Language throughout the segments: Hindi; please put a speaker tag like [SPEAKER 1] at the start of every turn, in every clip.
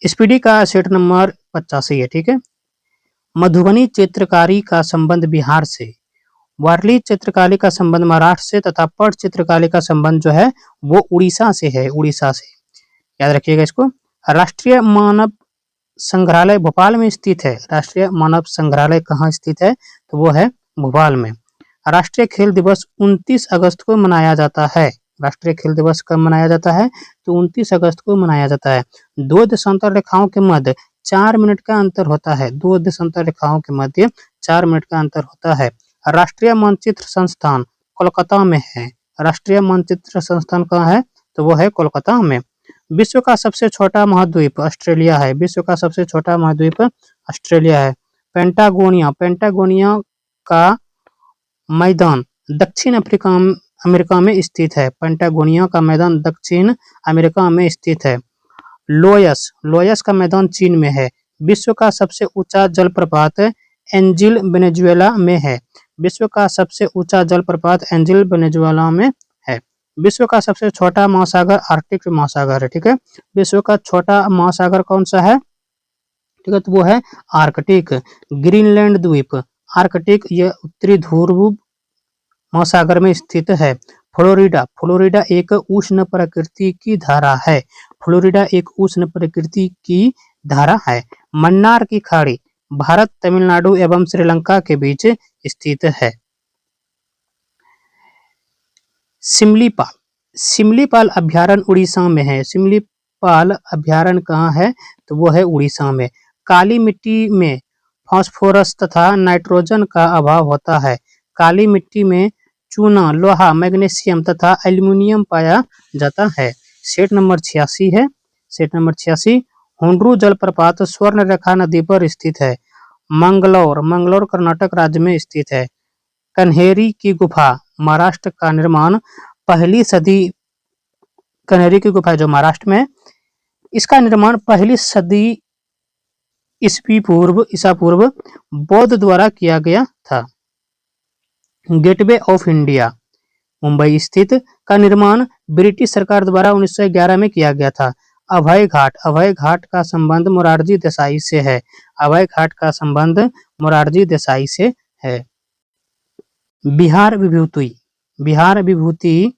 [SPEAKER 1] स्पीडी का सेट नंबर 85 है। ठीक है। मधुबनी चित्रकारी का संबंध बिहार से, वारली चित्रकारी का संबंध महाराष्ट्र से तथा पट चित्रकारी का संबंध जो है वो उड़ीसा से है, उड़ीसा से। याद रखिएगा इसको। राष्ट्रीय मानव संग्रहालय भोपाल में स्थित है। राष्ट्रीय मानव संग्रहालय कहाँ स्थित है? तो वो है भोपाल में। राष्ट्रीय खेल दिवस 29 अगस्त को मनाया जाता है। राष्ट्रीय खेल दिवस कब मनाया जाता है? तो 29 अगस्त को मनाया जाता है। दो देशांतर रेखाओं के मध्य 4 मिनट का अंतर होता है। दो देशांतर रेखाओं के मध्य 4 मिनट का अंतर होता है। राष्ट्रीय मानचित्र संस्थान कोलकाता में है। राष्ट्रीय मानचित्र संस्थान कहाँ है? तो वो है कोलकाता में। विश्व का सबसे छोटा महाद्वीप ऑस्ट्रेलिया है। विश्व का सबसे छोटा महाद्वीप ऑस्ट्रेलिया है। पेंटागोनिया, पेंटागोनिया का मैदान दक्षिण अमेरिका में स्थित है। पेंटागोनिया का मैदान दक्षिण अमेरिका में स्थित है। लोयस, लोयस का मैदान चीन में है। विश्व का सबसे ऊंचा जलप्रपात एंजिल वेनेजुएला में है। विश्व का सबसे ऊंचा जलप्रपात एंजिल वेनेजुएला में है। विश्व का सबसे छोटा महासागर आर्कटिक महासागर है। ठीक है। विश्व का छोटा महासागर कौन सा है? ठीक है, तो वो है आर्कटिक। ग्रीनलैंड द्वीप, आर्कटिक, यह उत्तरी ध्रुव महासागर में स्थित है। फ्लोरिडा, फ्लोरिडा एक उष्ण प्रकृति की धारा है। फ्लोरिडा एक उष्ण प्रकृति की धारा है। मन्नार की खाड़ी भारत, तमिलनाडु एवं श्रीलंका के बीच स्थित है। सिमलीपाल, सिमलीपाल अभ्यारण्य उड़ीसा में है। सिमलीपाल अभ्यारण्य कहाँ है? तो वो है उड़ीसा में। काली मिट्टी में फास्फोरस तथा नाइट्रोजन का अभाव होता है। काली मिट्टी में चूना, लोहा, मैग्नीशियम तथा एल्यूमिनियम पाया जाता है। सेट नंबर 86 है। सेट नंबर 86 हुंड्रू जलप्रपात स्वर्णरेखा नदी पर स्थित है। मंगलौर, मंगलौर कर्नाटक राज्य में स्थित है। कन्हेरी की गुफा महाराष्ट्र का निर्माण पहली सदी, कन्हेरी की गुफा जो महाराष्ट्र में है, इसका निर्माण पहली सदी ईसा पूर्व बौद्ध द्वारा किया गया था। गेटवे ऑफ इंडिया मुंबई स्थित का निर्माण ब्रिटिश सरकार द्वारा 1911 में किया गया था। अभय घाट, अभय घाट का संबंध मोरारजी देसाई से है। अभय घाट का संबंध मोरारजी देसाई से है। बिहार विभूति, बिहार विभूति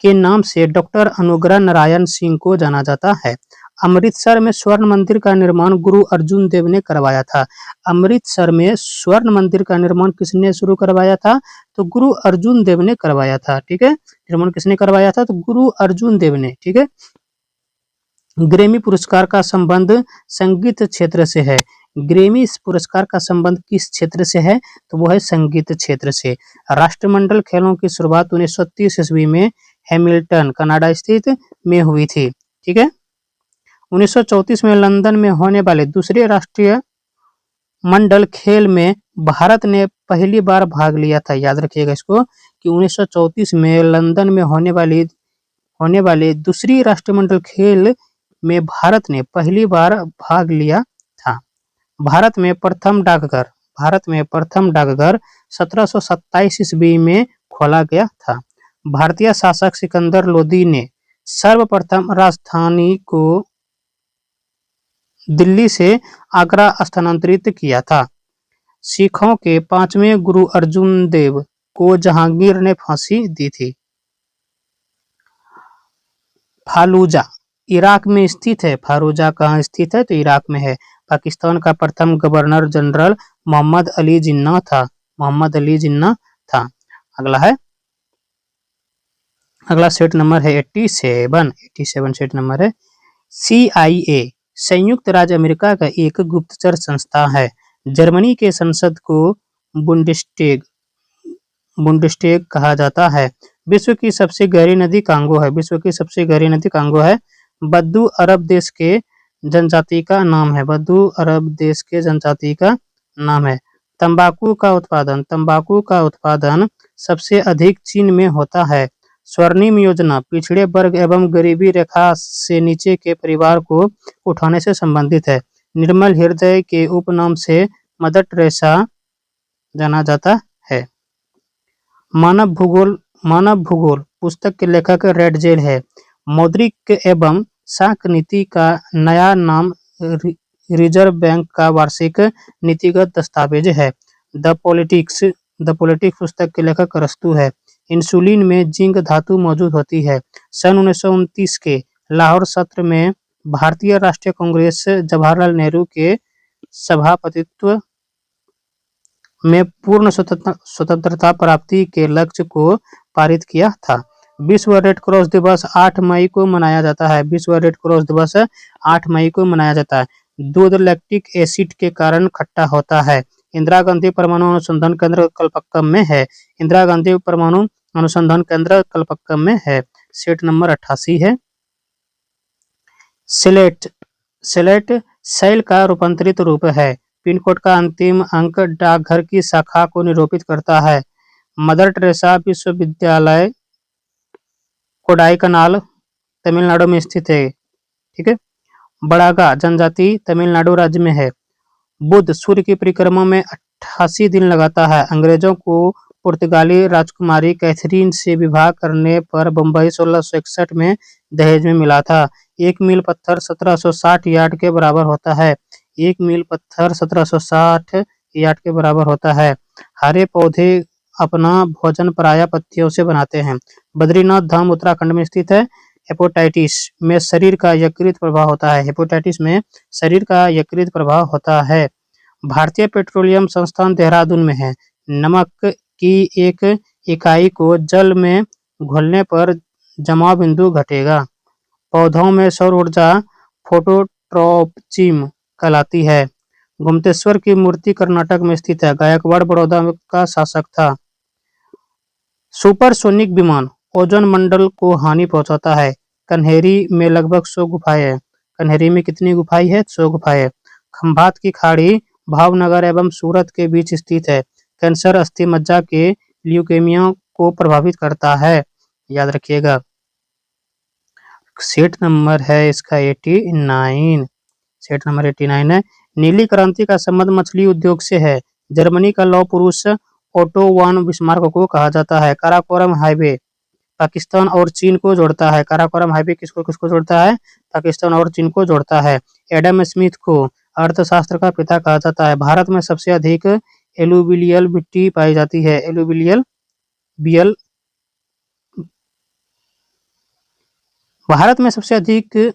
[SPEAKER 1] के नाम से डॉक्टर अनुग्रह नारायण सिंह को जाना जाता है। अमृतसर में स्वर्ण मंदिर का निर्माण गुरु अर्जुन देव ने करवाया था। अमृतसर में स्वर्ण मंदिर का निर्माण किसने शुरू करवाया था? तो गुरु अर्जुन देव ने करवाया था। ठीक है। निर्माण किसने करवाया था? तो गुरु अर्जुन देव ने। ठीक है। ग्रैमी पुरस्कार का संबंध संगीत क्षेत्र से है। ग्रैमी पुरस्कार का संबंध किस क्षेत्र से है? तो वो है संगीत क्षेत्र से। राष्ट्रमंडल खेलों की शुरुआत 1930 ईस्वी में हैमिल्टन कनाडा स्थित में हुई थी। ठीक है। 1934 में लंदन में होने वाले दूसरे राष्ट्रीय मंडल खेल में भारत ने पहली बार भाग लिया था। याद रखिएगा इसको कि 1934 में लंदन में होने वाले दूसरी राष्ट्रमंडल खेल में भारत ने पहली बार भाग लिया था। भारत में प्रथम डाकघर 1727 ईस्वी में खोला गया था। भारतीय शासक सिकंदर लोदी ने सर्वप्रथम राजधानी को दिल्ली से आगरा स्थानांतरित किया था। सिखों के 5वें गुरु अर्जुन देव को जहांगीर ने फांसी दी थी। फालूजा इराक में स्थित है। फालूजा कहाँ स्थित है? तो इराक में है। पाकिस्तान का प्रथम गवर्नर जनरल मोहम्मद अली जिन्ना था। मोहम्मद अली जिन्ना था। अगला सेट नंबर है 87 सेट नंबर है। CIA संयुक्त राज्य अमेरिका का एक गुप्तचर संस्था है। जर्मनी के संसद को बुंडेस्टेग कहा जाता है। विश्व की सबसे गहरी नदी कांगो है। विश्व की सबसे गहरी नदी कांगो है। बद्दू अरब देश के जनजाति का नाम है। बद्दू अरब देश के जनजाति का नाम है। तंबाकू का उत्पादन सबसे अधिक चीन में होता है। स्वर्णिम योजना पिछड़े वर्ग एवं गरीबी रेखा से नीचे के परिवार को उठाने से संबंधित है। निर्मल हृदय के उपनाम से मदर टेरेसा जाना जाता है। मानव भूगोल पुस्तक के लेखक रेड जेल है। मौद्रिक एवं साख नीति का नया नाम रिजर्व बैंक का वार्षिक नीतिगत दस्तावेज है। द पॉलिटिक्स पुस्तक के लेखक अरस्तू है। इंसुलिन में जिंक धातु मौजूद होती है। सन 1929 के लाहौर सत्र में भारतीय राष्ट्रीय कांग्रेस जवाहरलाल नेहरू के सभापतित्व में पूर्ण स्वतंत्रता प्राप्ति के लक्ष्य को पारित किया था। विश्व रेड क्रॉस दिवस 8 मई को मनाया जाता है। विश्व रेड क्रॉस दिवस 8 मई को मनाया जाता है। दूध लैक्टिक एसिड के कारण खट्टा होता है। इंदिरा गांधी परमाणु अनुसंधान केंद्र कलपक्कम में है। इंदिरा गांधी परमाणु अनुसंधान केंद्र कलपक्कम में है। सेट नंबर 88 है। सेलेट शैल का रूपांतरित रूप है। पिन कोड का अंतिम अंक डाकघर की शाखा को निरूपित करता है। मदर टेरेसा विश्वविद्यालय कोडाईकनाल तमिलनाडु में स्थित है। ठीक है। बड़ागा जनजाति तमिलनाडु राज्य में है। बुध सूर्य की परिक्रमा में 88 दिन लगाता है। अंग्रेजों को पुर्तगाली राजकुमारी कैथरीन से विवाह करने पर बंबई 1661 में दहेज में मिला था। एक मील पत्थर 1760 यार्ड के बराबर होता है। एक मील पत्थर 1760 यार्ड के बराबर होता है। हरे पौधे अपना भोजन प्रायः पत्तियों से बनाते हैं। बद्रीनाथ धाम उत्तराखंड में स्थित है। हेपेटाइटिस में शरीर का यकृत प्रभाव होता है। हेपेटाइटिस में शरीर का यकृत प्रभाव होता है। भारतीय पेट्रोलियम संस्थान देहरादून में है। नमक की एक इकाई को जल में घोलने पर जमाव बिंदु घटेगा। पौधों में सौर ऊर्जा फोटोट्रॉपिज्म कहलाती है। गोमतेश्वर की मूर्ति कर्नाटक में स्थित है। गायकवाड़ बड़ौदा का शासक था। सुपरसोनिक विमान ओजोन मंडल को हानि पहुंचाता है। कन्हेरी में लगभग 100 गुफाएं हैं। कन्हेरी में कितनी गुफाएं हैं? 100 गुफाएं। खंभात की खाड़ी भावनगर एवं सूरत के बीच स्थित है। कैंसर अस्थि मज्जा के ल्यूकेमिया को प्रभावित करता है। याद रखिएगा। सेट नंबर है इसका 89। सेट नंबर 89 है। नीली क्रांति का संबंध मछली उद्योग से है। जर्मनी का लौह पुरुष ओटो वान बिस्मार्क को कहा जाता है। काराकोरम हाईवे पाकिस्तान और चीन को जोड़ता है। काराकोरम हाईवे किसको किसको जोड़ता है? पाकिस्तान और चीन को जोड़ता है। एडम स्मिथ को अर्थशास्त्र का पिता कहा जाता है। भारत में सबसे अधिक एलुवियल मिट्टी पाई जाती है। भारत में सबसे अधिक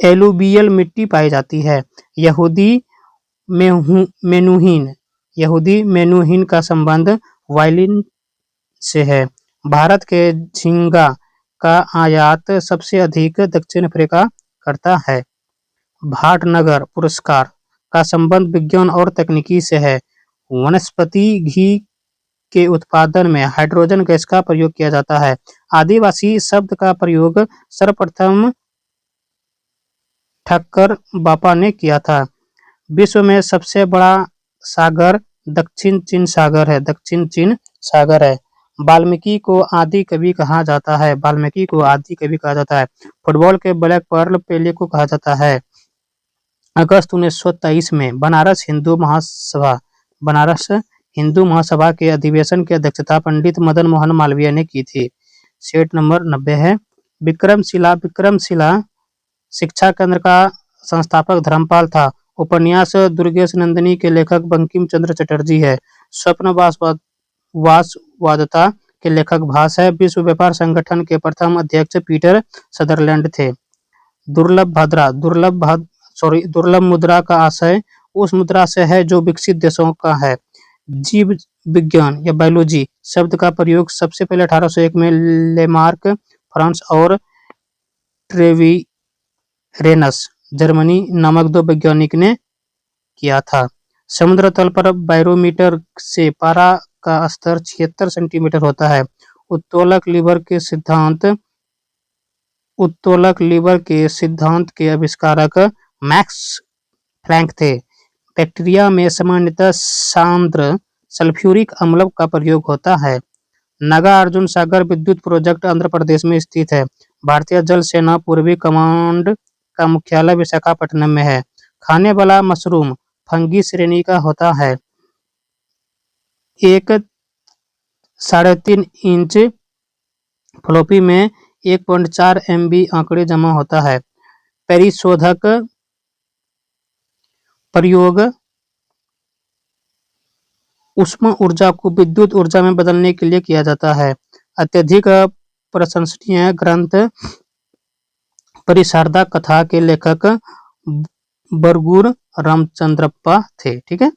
[SPEAKER 1] एलुवियल मिट्टी पाई जाती है। यहूदी मेनुहीन का संबंध वायलिन से है। भारत के झींगा का आयात सबसे अधिक दक्षिण अफ्रीका करता है। भाटनगर पुरस्कार का संबंध विज्ञान और तकनीकी से है। वनस्पति घी के उत्पादन में हाइड्रोजन गैस का प्रयोग किया जाता है। आदिवासी शब्द का प्रयोग सर्वप्रथम ठक्कर बापा ने किया था। विश्व में सबसे बड़ा सागर दक्षिण चीन सागर है। वाल्मीकि को आदि कवि कहा जाता है। फुटबॉल के ब्लैक पर्ल पेले को कहा जाता है। अगस्त 1923 में बनारस हिंदू महासभा के अधिवेशन की अध्यक्षता पंडित मदन मोहन मालवीय ने की थी। सेट नंबर 90 है। विक्रमशिला शिक्षा केंद्र का संस्थापक धर्मपाल था। उपन्यास दुर्गेश नंदिनी के लेखक बंकिम चंद्र चटर्जी है। स्वप्न वासवादता के लेखक भास है। विश्व व्यापार संगठन के प्रथम अध्यक्ष पीटर सदरलैंड थे। दुर्लभ मुद्रा का आशय उस मुद्रा से है जो विकसित देशों का है। जीव विज्ञान या बायोलॉजी शब्द का प्रयोग सबसे पहले 1801 में लेमार्क फ्रांस और ट्रेविरेनस जर्मनी नामक 2 वैज्ञानिक ने किया था। समुद्र तल पर बैरोमीटर से पारा का स्तर 76 सेंटीमीटर होता है। उत्तोलक लीवर के सिद्धांत के आविष्कारक मैक्स प्लैंक थे। बैक्टीरिया में सामान्यतः सांद्र सल्फ्यूरिक अम्ल का प्रयोग होता है। नागार्जुन सागर विद्युत प्रोजेक्ट आंध्र प्रदेश में स्थित है। भारतीय जल सेना पूर्वी कमांड का मुख्यालय विशाखापट्टनम में है। खाने वाला मशरूम फंगी श्रेणी का होता है। एक 3.5 इंच फ्लॉपी में 1.4 MB आंकड़े जमा होता है। परिशोधक प्रयोग ऊष्मा ऊर्जा को विद्युत ऊर्जा में बदलने के लिए किया जाता है। अत्यधिक प्रशंसनीय ग्रंथ परिशारदा कथा के लेखक बरगूर रामचंद्रप्पा थे। ठीक है,